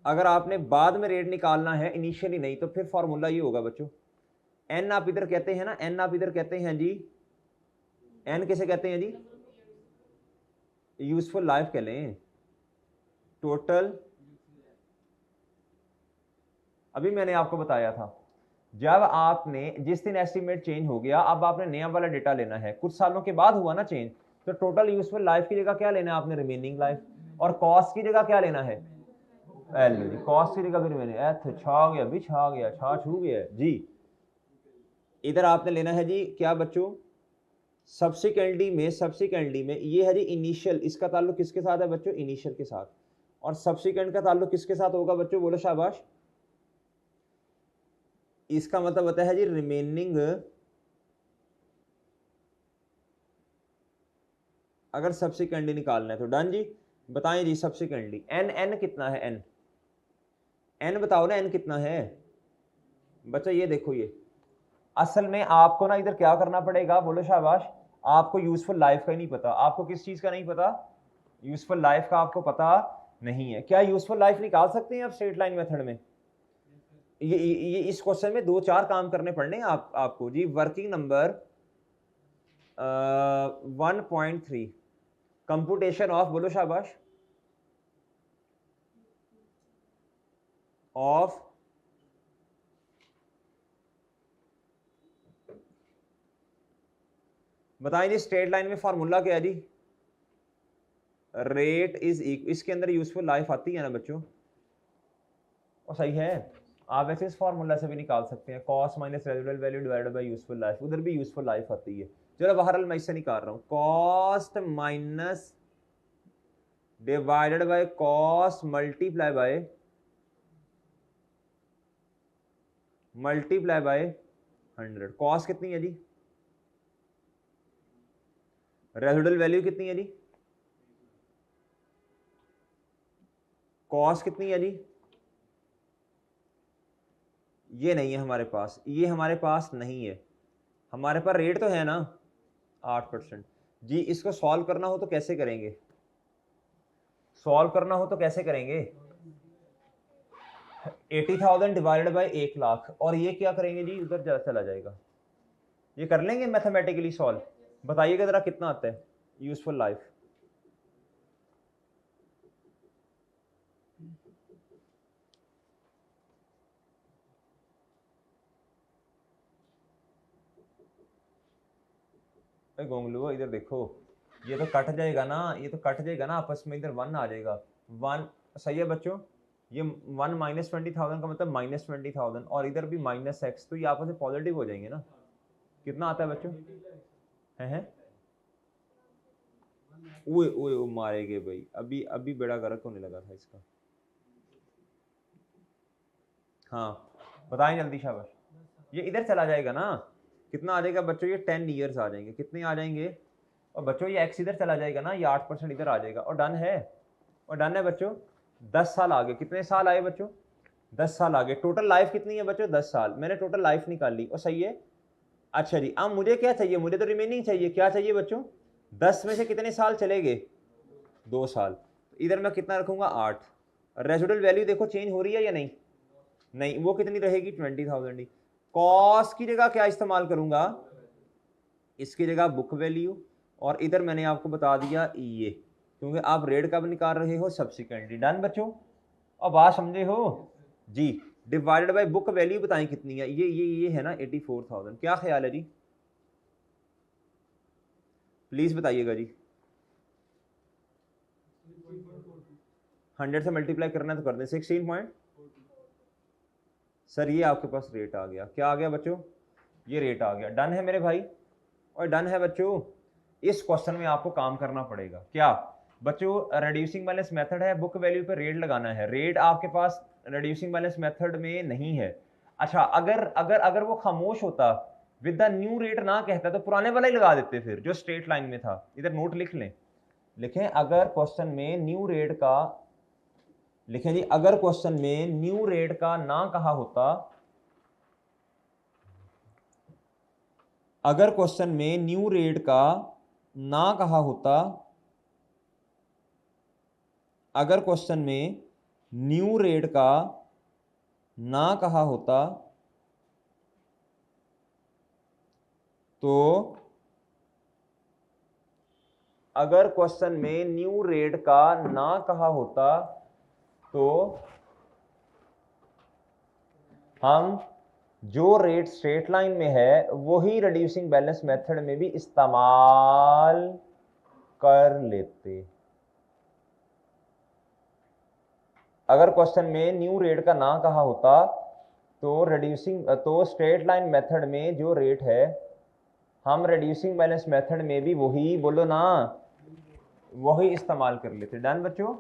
अगर आपने बाद में रेट निकालना है, इनिशियली नहीं, तो फिर फॉर्मूला ये होगा बच्चों, एन आप इधर कहते हैं ना, एन आप इधर कहते हैं जी, एन किसे कहते हैं जी? यूजफुल लाइफ कह लें, टोटल। अभी मैंने आपको बताया था, जब आपने जिस दिन एस्टीमेट चेंज हो गया, अब आपने नया वाला डेटा लेना है, कुछ सालों के बाद हुआ ना चेंज, तो टोटल यूजफुल लाइफ की जगह क्या लेना है आपने? Remaining life. और कॉस्ट की जगह क्या लेना है? वैल्यू। कॉस्ट की जगह भी रिमेनिंग। छा गया भी, छा गया, छा छू गया जी। इधर आपने लेना है जी क्या बच्चों? सब्सिक्वेंटली में ये है जी इनिशियल, इसका ताल्लुक किसके साथ है बच्चों, इनिशियल के साथ, और सब्सिक्वेंट का ताल्लुक किसके साथ होगा बच्चों, बोलो शाबाश। इसका मतलब होता है जी रिमेनिंग, अगर सब्सिक्वेंटली निकालना है तो डन जी। बताएं जी सब्सिक्वेंटली एन कितना है, एन बताओ ना, एन कितना है बच्चा। ये देखो, ये असल में आपको ना इधर क्या करना पड़ेगा, बोलो शाबाश। आपको यूजफुल लाइफ का ही नहीं पता। आपको किस चीज का नहीं पता, यूजफुल लाइफ का आपको पता नहीं है। क्या यूजफुल लाइफ निकाल सकते हैं आप स्ट्रेट लाइन मेथड में? ये इस क्वेश्चन में 2-4 काम करने पड़ने आपको जी। वर्किंग नंबर 1.3 कंप्यूटेशन ऑफ, बोलो शाबाश, ऑफ बताइए जी स्ट्रेट लाइन में फॉर्मूला क्या है जी, रेट इज इक्वल, इसके अंदर यूजफुल लाइफ आती है ना बच्चों, और सही है। आप वैसे इस फॉर्मूला से भी निकाल सकते हैं, cos minus residual value divided by useful life, उधर भी यूजफुल लाइफ आती है। चलो बहरहाल मैं इससे निकाल रहा हूं, cost minus divided by cost multiply by 100। Cost कितनी है जी, रेजिडुअल वैल्यू कितनी है जी, कॉस्ट कितनी है जी, ये नहीं है हमारे पास, ये हमारे पास नहीं है। हमारे पास रेट तो है ना 8% जी। इसको सॉल्व करना हो तो कैसे करेंगे, सॉल्व करना हो तो कैसे करेंगे, 80,000 डिवाइडेड बाय 1 लाख, और ये क्या करेंगे जी, उधर चला जाएगा। ये कर लेंगे मैथमेटिकली सॉल्व, बताइएगा जरा कितना आता है यूजफुल लाइफ। गोंगलू इधर देखो, ये तो कट जाएगा ना, ये तो कट जाएगा ना आपस में, इधर 1 आ जाएगा 1। सही है बच्चों, ये 1 माइनस 20,000 का मतलब माइनस 20,000, और इधर भी माइनस एक्स, तो ये आपस में पॉजिटिव हो जाएंगे ना। कितना आता है बच्चों, है ओए ओए मारेगे भाई, अभी अभी बेड़ा गर्क होने लगा था इसका। हाँ बताएं जल्दी शाबाश। ये इधर चला जाएगा ना, कितना आ जाएगा बच्चों, ये 10 ईयर्स आ जाएंगे, कितने आ जाएंगे, और बच्चों ये एक्स इधर चला जाएगा ना, ये 8% इधर आ जाएगा, और डन है, और डन है बच्चों। 10 साल आगे, कितने साल आए बच्चों, 10 साल आगे। टोटल लाइफ कितनी है बच्चों, 10 साल। मैंने टोटल लाइफ निकाल ली, और सही है। अच्छा जी, अब मुझे क्या चाहिए, मुझे तो रिमेनिंग चाहिए। क्या चाहिए बच्चों, 10 में से कितने साल चले गए, 2 साल। इधर मैं कितना रखूंगा, 8। रेजिडुअल वैल्यू देखो चेंज हो रही है या नहीं, नहीं, वो कितनी रहेगी, 20,000 ही। कॉस की जगह क्या इस्तेमाल करूंगा, इसकी जगह बुक वैल्यू, और इधर मैंने आपको बता दिया ये, क्योंकि आप रेट कब निकाल रहे हो, सब्सिक्वेंटली। डन बच्चों, अब बात समझे हो जी। डिवाइडेड बाय बुक वैल्यू बताएं कितनी है, ये है ना 84,000। क्या ख्याल है जी, प्लीज बताइएगा जी। 100 से मल्टीप्लाई करना है तो कर दें, 16 सर ये आपके पास रेट आ गया। क्या आ गया बच्चों, ये रेट आ गया। डन है मेरे भाई, और डन है बच्चों। इस क्वेश्चन में आपको काम करना पड़ेगा। क्या बच्चों, रिड्यूसिंग बैलेंस मेथड है, बुक वैल्यू पे रेट लगाना है। रेट आपके पास रिड्यूसिंग बैलेंस मेथड में नहीं है। अच्छा, अगर अगर अगर वो खामोश होता, विद द न्यू रेट ना कहता, तो पुराने वाला ही लगा देते फिर, जो स्ट्रेट लाइन में था। इधर नोट लिख लें, लिखें अगर क्वेश्चन में न्यू रेट का, लिखें जी अगर क्वेश्चन में न्यू रेट का ना कहा होता, अगर क्वेश्चन में न्यू रेट का ना कहा होता, अगर क्वेश्चन में न्यू रेट का ना कहा होता, तो अगर क्वेश्चन में न्यू रेट का ना कहा होता, तो हम जो रेट स्ट्रेट लाइन में है वही रिड्यूसिंग बैलेंस मेथड में भी इस्तेमाल कर लेते। अगर क्वेश्चन में न्यू रेट का ना कहा होता, तो स्ट्रेट लाइन मेथड में जो रेट है हम रिड्यूसिंग बैलेंस मेथड में भी वही बोलो ना, वही इस्तेमाल कर लेते। डन बच्चों,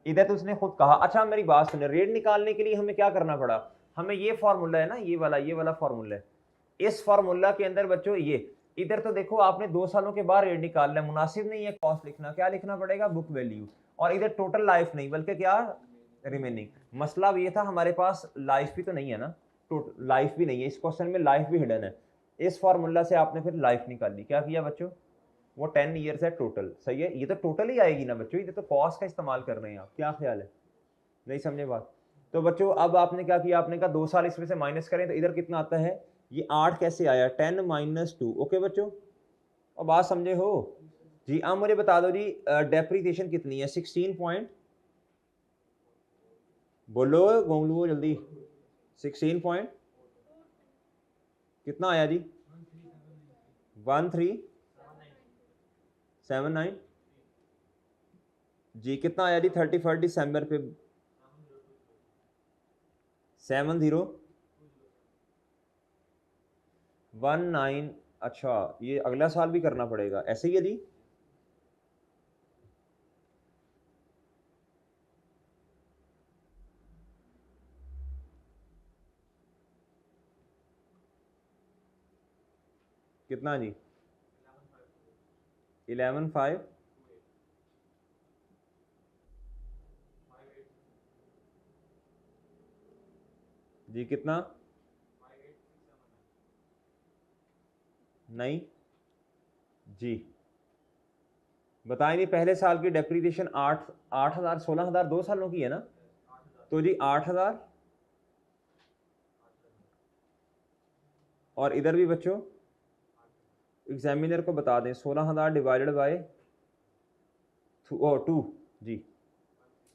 इधर तो उसने खुद कहा। अच्छा मेरी बात सुने, रेट निकालने के लिए हमें क्या करना पड़ा, हमें ये फॉर्मूला है ना, ये वाला फॉर्मूला है। इस फॉर्मूला के अंदर बच्चों ये इधर तो देखो आपने 2 सालों के बाद रेट निकालना है, मुनासिब नहीं है कॉस्ट लिखना, क्या लिखना पड़ेगा, बुक वैल्यू। और इधर टोटल लाइफ नहीं बल्कि क्या, रिमेनिंग। मसला अब ये था हमारे पास लाइफ भी तो नहीं है ना, टोटल लाइफ भी नहीं है, इस क्वेश्चन में लाइफ भी हिडन है। इस फॉर्मूला से आपने फिर लाइफ निकाली, क्या किया बच्चों, वो 10 ईयर्स है टोटल। सही है, ये तो टोटल ही आएगी ना बच्चों, ये तो कॉस्ट का इस्तेमाल कर रहे हैं आप, क्या ख्याल है, नहीं समझे बात। तो बच्चों अब आपने क्या किया, आपने कहा 2 साल इसमें से माइनस करें तो इधर कितना आता है, ये 8 कैसे आया, 10 माइनस 2। ओके बच्चों, और बात समझे हो जी। अब मुझे बता दो जी डेप्रीसिएशन कितनी है, 16 पॉइंट, बोलो गोंगलू जल्दी, 16 पॉइंट कितना आया जी, 1379 जी। कितना आया जी 31 दिसंबर पे, 7019। अच्छा ये अगला साल भी करना पड़ेगा ऐसे ही है जी। कितना जी, 11,500 जी। कितना, नहीं जी, बताएं जी। पहले साल की डेप्रीसिएशन 8,000 16,000 2 सालों की है ना, तो जी 8,000। और इधर भी बच्चों एग्जामिनर को बता दें 16,000 डिवाइडेड बाय 2 जी,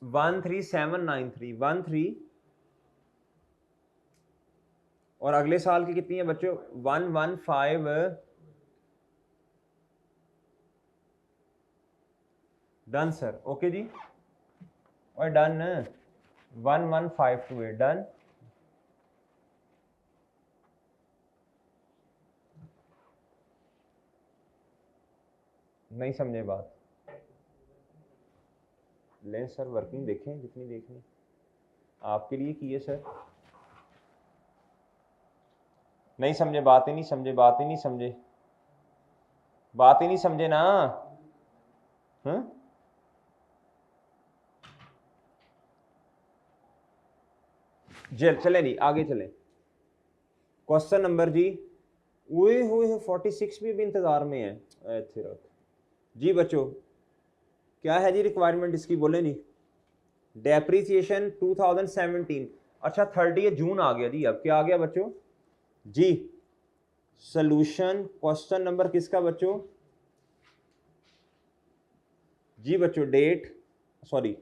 13793 13। और अगले साल की कितनी है बच्चों, 115। डन सर, ओके जी, और डन 11528 डन। नहीं समझे बात, लें सर वर्किंग देखें जितनी देखनी आपके लिए की है सर। नहीं समझे बात ही नहीं समझे, बात ही नहीं समझे, बात ही नहीं समझे ना। हाँ चले नहीं आगे चले। क्वेश्चन नंबर जी, ओए हुए 46 भी इंतजार में है जी बच्चों। क्या है जी रिक्वायरमेंट इसकी, बोले जी। डेप्रीसिएशन 2017। अच्छा 30 जून आ गया जी, अब क्या आ गया बच्चों जी। सोल्यूशन क्वेश्चन नंबर किसका बच्चों जी, बच्चों डेट सॉरी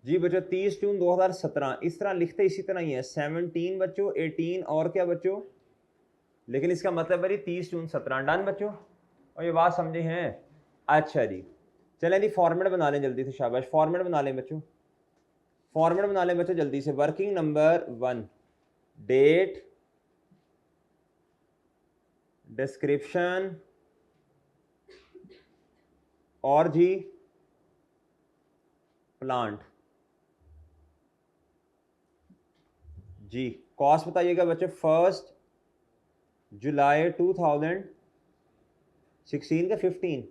जी बच्चों 30 जून 2017, इस तरह लिखते इसी तरह ही है। 17 बच्चों, 18 और क्या बच्चों, लेकिन इसका मतलब है जी 30 जून 17। डन बच्चों, और ये बात समझे हैं। अच्छा जी चलें जी, फॉर्मेट बना लें जल्दी से, शाबाश फॉर्मेट बना लें बच्चों, फॉर्मेट बना लें बच्चों जल्दी से। वर्किंग नंबर 1, डेट, डिस्क्रिप्शन और जी प्लांट जी। कॉस्ट बताइएगा बच्चों 1 जुलाई 2016 का 15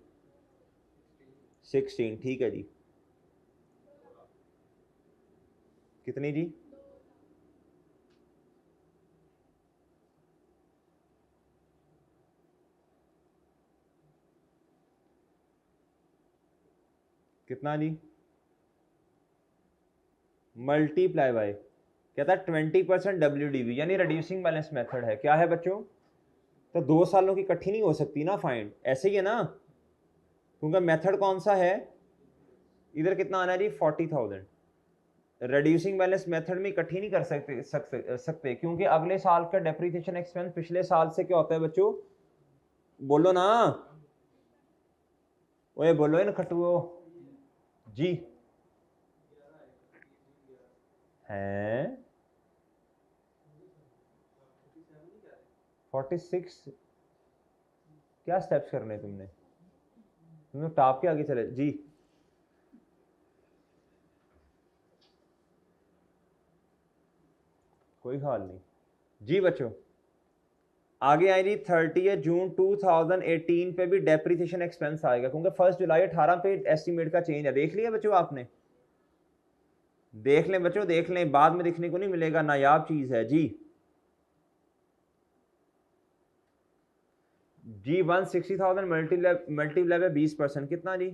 16 ठीक है जी। कितनी जी, कितना जी, मल्टीप्लाई बाय कहता है 20% WDV, यानी रिड्यूसिंग बैलेंस मेथड है। क्या है बच्चों? तो 2 सालों की इकट्ठी नहीं हो सकती ना फाइंड, ऐसे ही है ना, क्योंकि मेथड कौन सा है, इधर कितना आना है जी 40,000। रिड्यूसिंग बैलेंस मेथड में इकट्ठी नहीं कर सकते क्योंकि अगले साल का डेप्रिसिएशन एक्सपेंस पिछले साल से क्या होता है बच्चों, बोलो ना, ओए बोलो इन खटुओ जी, हैं 46 क्या स्टेप्स करने तुमने टॉप के आगे चले जी। कोई हाल नहीं जी बच्चों। आगे आई जी 30 जून 2018 पे भी डेप्रिसिएशन एक्सपेंस आएगा क्योंकि 1 जुलाई 18 पे एस्टीमेट का चेंज है। देख लिया बच्चों आपने? देख लें बच्चों, देख लें, बाद में दिखने को नहीं मिलेगा, नायाब चीज है जी। जी 160,000 मल्टीप्लाई बाय 20%, कितना जी,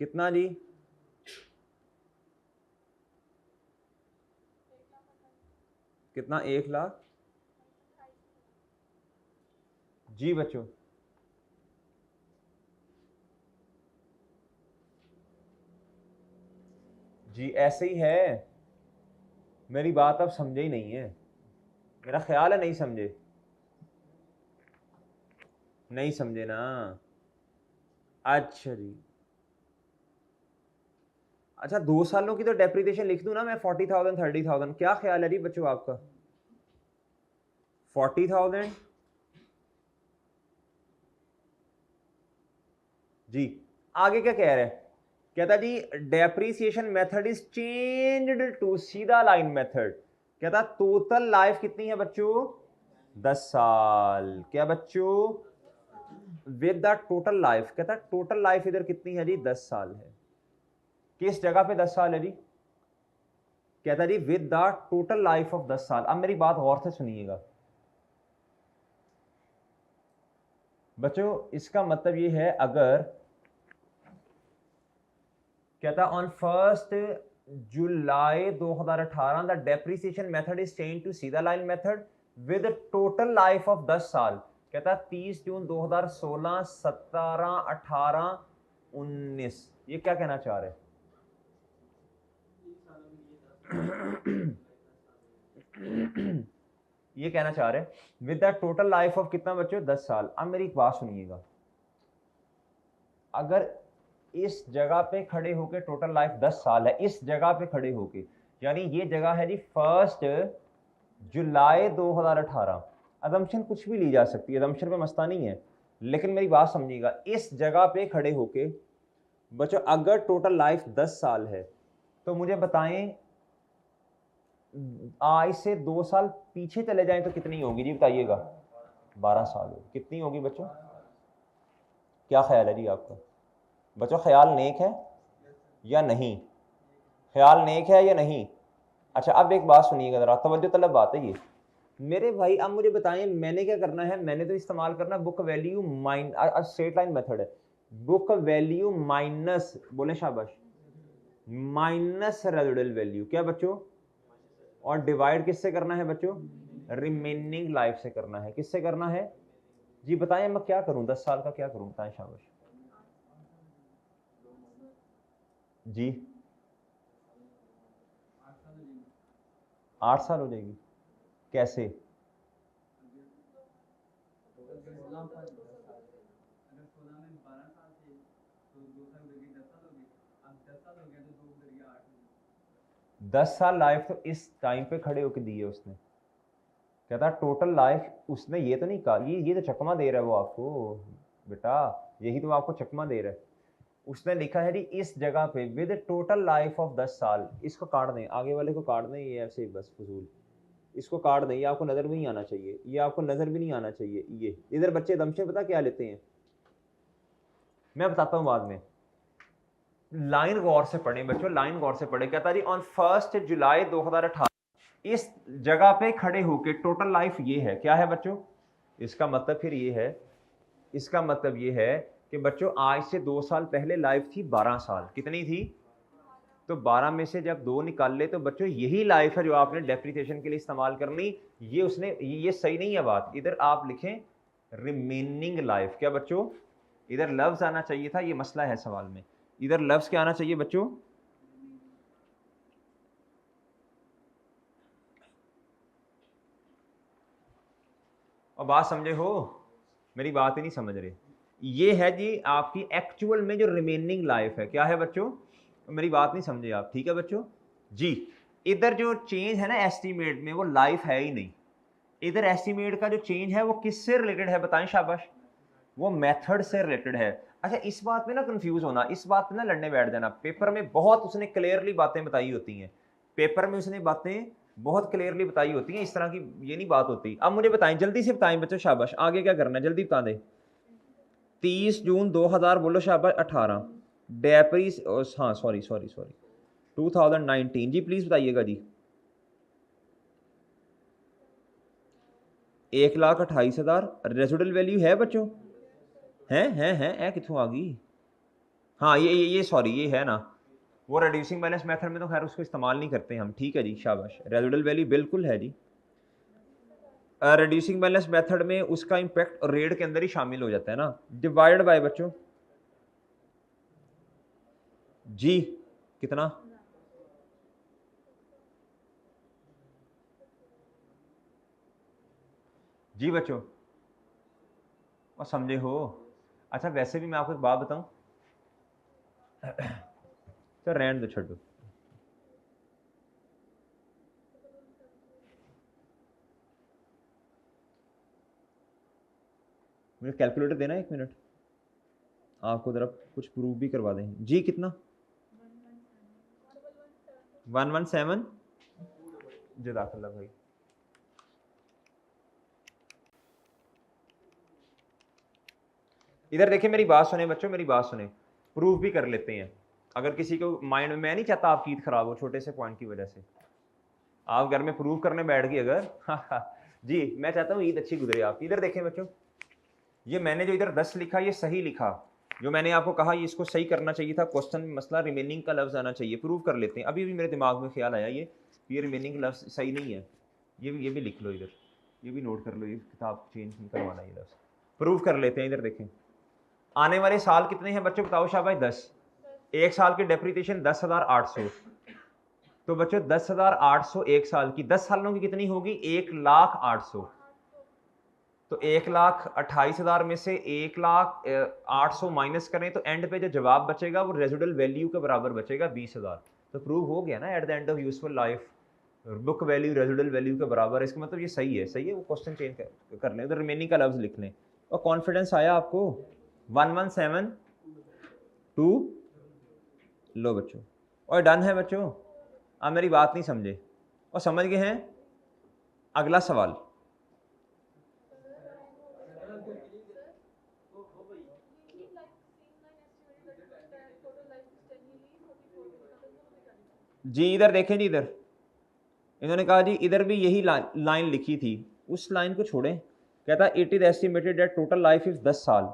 कितना जी, कितना 1 लाख जी बच्चों। जी ऐसे ही है, मेरी बात अब समझे ही नहीं है, मेरा ख्याल है नहीं समझे, नहीं समझे ना। अच्छा जी, अच्छा 2 सालों की तो डेप्रिसिएशन लिख दूं ना मैं 40,000 30,000, क्या ख्याल है जी बच्चों आपका? 40,000 जी। आगे क्या कह रहे हैं, कहता जी depreciation method is changed to सीधा लाइन मेथड। कहता टोटल लाइफ कितनी है बच्चों? 10 साल। क्या बच्चों? विद द टोटल लाइफ, कहता टोटल लाइफ इधर कितनी है जी 10 साल है। किस जगह पे 10 साल है जी? कहता जी with the total life of 10 साल। अब मेरी बात गौर से सुनिएगा बच्चों, इसका मतलब ये है, अगर कहता on 1 July 2018 the depreciation method is change to सीधा line method with total life of 10 साल। कहता 30 जून 2016 17 18 19, ये क्या कहना चाह रहे? ये कहना चाह रहे with the total life of कितना बच्चों? 10 साल। अब मेरी एक बात सुनिएगा, अगर इस जगह पे खड़े होके टोटल लाइफ 10 साल है, इस जगह पे खड़े होके, यानी ये जगह है जी 1 जुलाई 2018, अजम्पशन कुछ भी ली जा सकती है, अजम्पशन पे मसला नहीं है, लेकिन मेरी बात समझिएगा, इस जगह पे खड़े होके बच्चों अगर टोटल लाइफ 10 साल है तो मुझे बताएं आज से 2 साल पीछे चले जाएं तो कितनी होगी जी, बताइएगा? 12 साल होगी। कितनी होगी बच्चों? क्या ख्याल है जी आपका बच्चों? ख्याल नेक है या नहीं? ख्याल नेक है या नहीं? अच्छा अब एक बात सुनिएगा जरा, तवज्जो तलब बात है ये मेरे भाई। अब मुझे बताएं मैंने क्या करना है, मैंने तो इस्तेमाल करना book value straight line method है, बुक वैल्यू माइनस, बोले शाबाश, माइनस रेजिडुअल वैल्यू। क्या बच्चों? और डिवाइड किससे करना है बच्चों? रिमेनिंग लाइफ से करना है। किससे करना है जी? बताएं मैं क्या करूं, 10 साल का क्या करूं, बताएं शाबाश जी। 8 साल हो जाएगी, कैसे? दस साल लाइफ तो इस टाइम पे खड़े होकर दी है उसने। कहता टोटल लाइफ, उसने ये तो नहीं कहा, ये तो चकमा दे रहा है वो आपको बेटा, यही तो आपको चकमा दे रहा है। उसने लिखा है जी इस जगह पे विद टोटल लाइफ ऑफ 10 साल। इसको काट दें, आगे वाले को काट दें, ये ऐसे बस फजूल, इसको काट दें, ये आपको नजर भी नहीं आना चाहिए, ये आपको नजर भी नहीं आना चाहिए। ये इधर बच्चे दमशे पता क्या लेते हैं, मैं बताता हूँ बाद में। लाइन गौर से पढ़े बच्चों, लाइन गौर से पढ़े। कहता जी ऑन 1 जुलाई 2018 इस जगह पे खड़े होके टोटल लाइफ ये है। क्या है बच्चों? इसका मतलब फिर ये है, इसका मतलब ये है कि बच्चों आज से 2 साल पहले लाइफ थी 12 साल। कितनी थी? तो 12 में से जब 2 निकाल ले तो बच्चों यही लाइफ है जो आपने डेप्रिसिएशन के लिए इस्तेमाल करनी। ये सही नहीं है बात। इधर आप लिखें रिमेनिंग लाइफ। क्या बच्चों, इधर लफ्ज आना चाहिए था, ये मसला है सवाल में, इधर लफ्ज क्या आना चाहिए बच्चों, और बात समझे हो, मेरी बात ही नहीं समझ रहे। ये है जी आपकी एक्चुअल में जो रिमेनिंग लाइफ है। क्या है बच्चों, मेरी बात नहीं समझे आप, ठीक है बच्चों जी। इधर जो चेंज है ना एस्टीमेट में, वो लाइफ है ही नहीं। इधर एस्टीमेट का जो चेंज है वो किससे रिलेटेड है बताएं, शाबाश, वो मेथड से रिलेटेड है। अच्छा, इस बात में ना कंफ्यूज होना, इस बात में ना लड़ने बैठ जाना। पेपर में बहुत उसने क्लियरली बातें बताई होती हैं, पेपर में उसने बातें बहुत क्लियरली बताई होती हैं, इस तरह की ये नहीं बात होती। अब मुझे बताएं, जल्दी से बताएं बच्चों, शाबाश, आगे क्या करना है जल्दी बता दें। 30 जून 2000 बोलो शाबाश, 18 डेप्रीस, हाँ सॉरी 2019 जी, प्लीज बताइएगा जी। 1,28,000 रेजिडुअल वैल्यू है बच्चों, है कितों आ गई, हाँ ये सॉरी ये है ना, वो रिड्यूसिंग बैलेंस मेथड में तो खैर उसको इस्तेमाल नहीं करते हम, ठीक है जी, शाबाश, रेजिडुअल वैल्यू बिल्कुल है जी। रिड्यूसिंग बैलेंस मेथड में उसका इंपैक्ट रेट के अंदर ही शामिल हो जाता है ना, डिवाइडेड बाय बच्चों जी कितना, जी बच्चों, और समझे हो। अच्छा वैसे भी मैं आपको एक बात बताऊं, तो रहने दो, छोड़ो, मुझे कैलकुलेटर देना 1 मिनट, आपको जरा कुछ प्रूफ भी करवा दें जी। कितना 117, जज़ाकल्लाह भाई। इधर देखिए मेरी बात सुने बच्चों, मेरी बात सुने, प्रूफ भी कर लेते हैं। अगर किसी को माइंड में, मैं नहीं चाहता आपकी ईद खराब हो छोटे से पॉइंट की वजह से, आप घर में प्रूफ करने बैठ गए अगर जी, मैं चाहता हूँ ईद अच्छी गुजरे आपकी। इधर देखें बच्चों, ये मैंने जो इधर 10 लिखा ये सही लिखा, जो मैंने आपको कहा ये इसको सही करना चाहिए था, क्वेश्चन में मसला रिमेनिंग का लफ्ज आना चाहिए। प्रूव कर लेते हैं, अभी भी मेरे दिमाग में ख्याल आया ये रिमेनिंग लफ्ज सही नहीं है, ये भी लिख लो इधर, ये भी नोट कर लो, ये किताब चेंज नहीं करवाना ये लफ्ज। प्रूव कर लेते हैं, इधर देखें, आने वाले साल कितने हैं बच्चों बताओ शाबाश, 10। एक साल की डेप्रिसिएशन 10,800, तो बच्चों 10,800 एक साल की, 10 सालों की कितनी होगी, 1,08,000। तो 1,28,000 में से 1,08,000 माइनस करें तो एंड पे जो जवाब बचेगा वो रेजिडुअल वैल्यू के बराबर बचेगा 20,000। तो प्रूव हो गया ना, at the end of useful life book value residual value के बराबर है। इसका मतलब ये सही है, सही है। वो क्वेश्चन चेंज कर लें, तो रिमेनिंग का लफ्ज लिख लें। और कॉन्फिडेंस आया आपको 1172, लो बच्चों, और डन है बच्चों। आप मेरी बात नहीं समझे और समझ गए हैं। अगला सवाल, जी इधर देखें जी, इधर इन्होंने कहा जी इधर भी यही लाइन लिखी थी, उस लाइन को छोड़ें। कहता it is estimated that total life is 10 साल।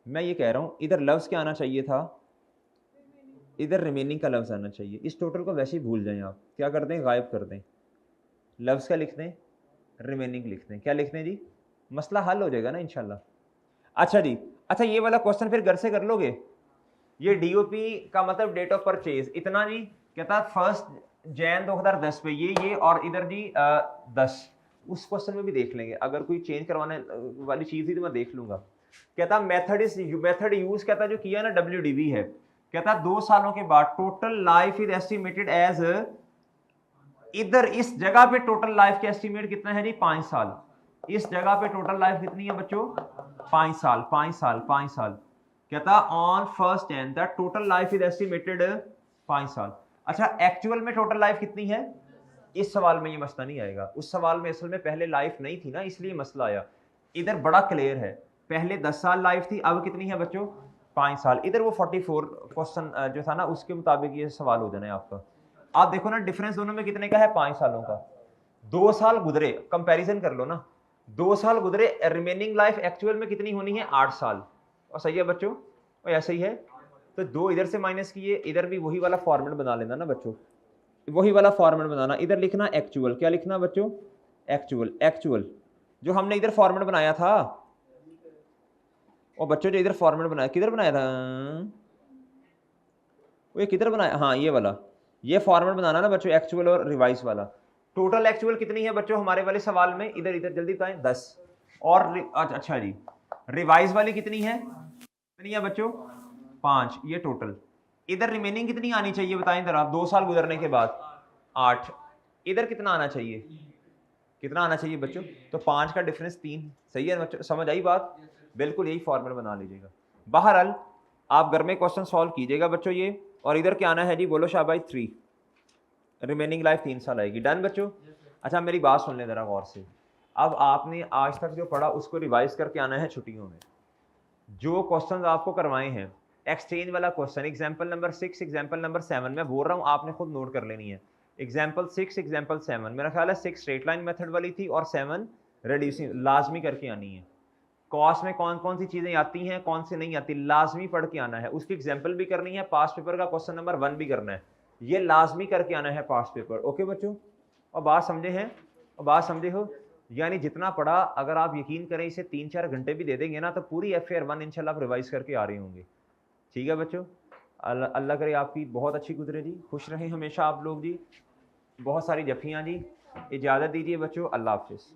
मैं ये कह रहा हूँ इधर लफ्ज क्या आना चाहिए था, इधर रिमेनिंग का लफ्ज आना चाहिए। इस टोटल को वैसे ही भूल जाएं, आप क्या कर दें, गायब कर दें, लफ्ज क्या लिख दें, रिमेनिंग लिख दें। क्या लिख दें जी, मसला हल हो जाएगा ना इंशाल्लाह। अच्छा जी, अच्छा ये वाला क्वेश्चन फिर घर से कर लोगे। ये डीओपी का मतलब डेट ऑफ परचेज इतना जी, कहता 1 जैन 2010 पे ये और इधर जी 10। उस क्वेश्चन में भी देख लेंगे, अगर कोई चेंज करवाने वाली चीज थी तो मैं देख लूंगा। कहता मेथड यूज कहता जो किया ना WDV है, कहता 2 सालों के बाद total life is estimated as, इधर इस जगह पे टोटल लाइफ का एस्टिमेट कितना है जी, 5 साल। इस जगह पे टोटल लाइफ कितनी है बच्चों, 5 साल, 5 साल, 5 साल। कहता on 1 Jain that total life is estimated 5 साल। अच्छा एक्चुअल में टोटल लाइफ कितनी है, इस सवाल में ये मसला नहीं आएगा। उस सवाल में असल में पहले लाइफ नहीं थी ना, इसलिए मसला आया। इधर बड़ा क्लियर है, पहले 10 साल लाइफ थी, अब कितनी है बच्चों, 5 साल। इधर वो 44 क्वेश्चन जो था ना उसके मुताबिक ये सवाल हो जाना है आपका। आप देखो ना डिफरेंस दोनों में कितने का है, 5 सालों का। 2 साल गुजरे, कंपैरिजन कर लो ना, 2 साल गुजरे, रिमेनिंग लाइफ एक्चुअल में कितनी होनी है, 8 साल। और सही है बच्चों, और ऐसे ही है तो 2 इधर से माइनस किए, इधर भी वही वाला फॉर्मेट बना लेना ना बच्चों, वही वाला फॉर्मेट बनाना। इधर लिखना एक्चुअल, क्या लिखना बच्चों, एक्चुअल, एक्चुअल जो हमने इधर फॉर्मेट बनाया था। और बच्चों जो इधर फॉर्मेट बनाया, किधर बनाया था, वो किधर बनाया, हाँ ये वाला, ये फॉर्मेट बनाना ना बच्चों, एक्चुअल और रिवाइज वाला। टोटल एक्चुअल कितनी है बच्चों हमारे वाले सवाल में, इधर इधर जल्दी बताएं, 10। और अच्छा जी, रिवाइज वाली कितनी है, कितनी है बच्चों, 5, ये टोटल। इधर रिमेनिंग कितनी आनी चाहिए बताएं जरा, 2 साल गुजरने के बाद, 8। इधर कितना आना चाहिए, कितना आना चाहिए बच्चों, तो 5 का डिफरेंस 3। सही है बच्चों, समझ आई बात, बिल्कुल यही फॉर्मेट बना लीजिएगा। बहरहाल आप घर में क्वेश्चन सॉल्व कीजिएगा बच्चों ये। और इधर क्या आना है जी, बोलो शाबाश, 3, रिमेनिंग लाइफ 3 साल आएगी। डन बच्चों। अच्छा मेरी बात सुन लें जरा गौर से, अब आपने आज तक जो पढ़ा उसको रिवाइज करके आना है छुट्टियों में। जो क्वेश्चन आपको करवाए हैं, एक्सचेंज वाला question, example number 6, example number 7, मैं बोल रहा हूँ आपने खुद नोट कर लेनी है। एग्जाम्पल 6, एग्जाम्पल 7, मेरा ख्याल है 6 स्ट्रेट लाइन मेथड वाली थी और 7 रिड्यूसिंग, लाजमी करके आनी है। कॉस्ट में कौन कौन सी चीजें आती हैं, कौन सी नहीं आती, लाजमी पढ़ के आना है। उसकी एग्जाम्पल भी करनी है, पास्ट पेपर का क्वेश्चन नंबर 1 भी करना है, ये लाजमी करके आना है पास्ट पेपर। ओके बच्चों, और बात समझे हैं, और बात समझे हो, यानी जितना पढ़ा, अगर आप यकीन करें इसे 3-4 घंटे भी दे देंगे ना, तो पूरी FAR 1 इंशाल्लाह आप रिवाइज करके आ रहे होंगे। ठीक है बच्चों, अल्लाह करे आपकी बहुत अच्छी गुजरे जी, खुश रहें हमेशा आप लोग जी, बहुत सारी जफ़ियाँ जी। इजाज़त दीजिए बच्चों, अल्लाह हाफिज़।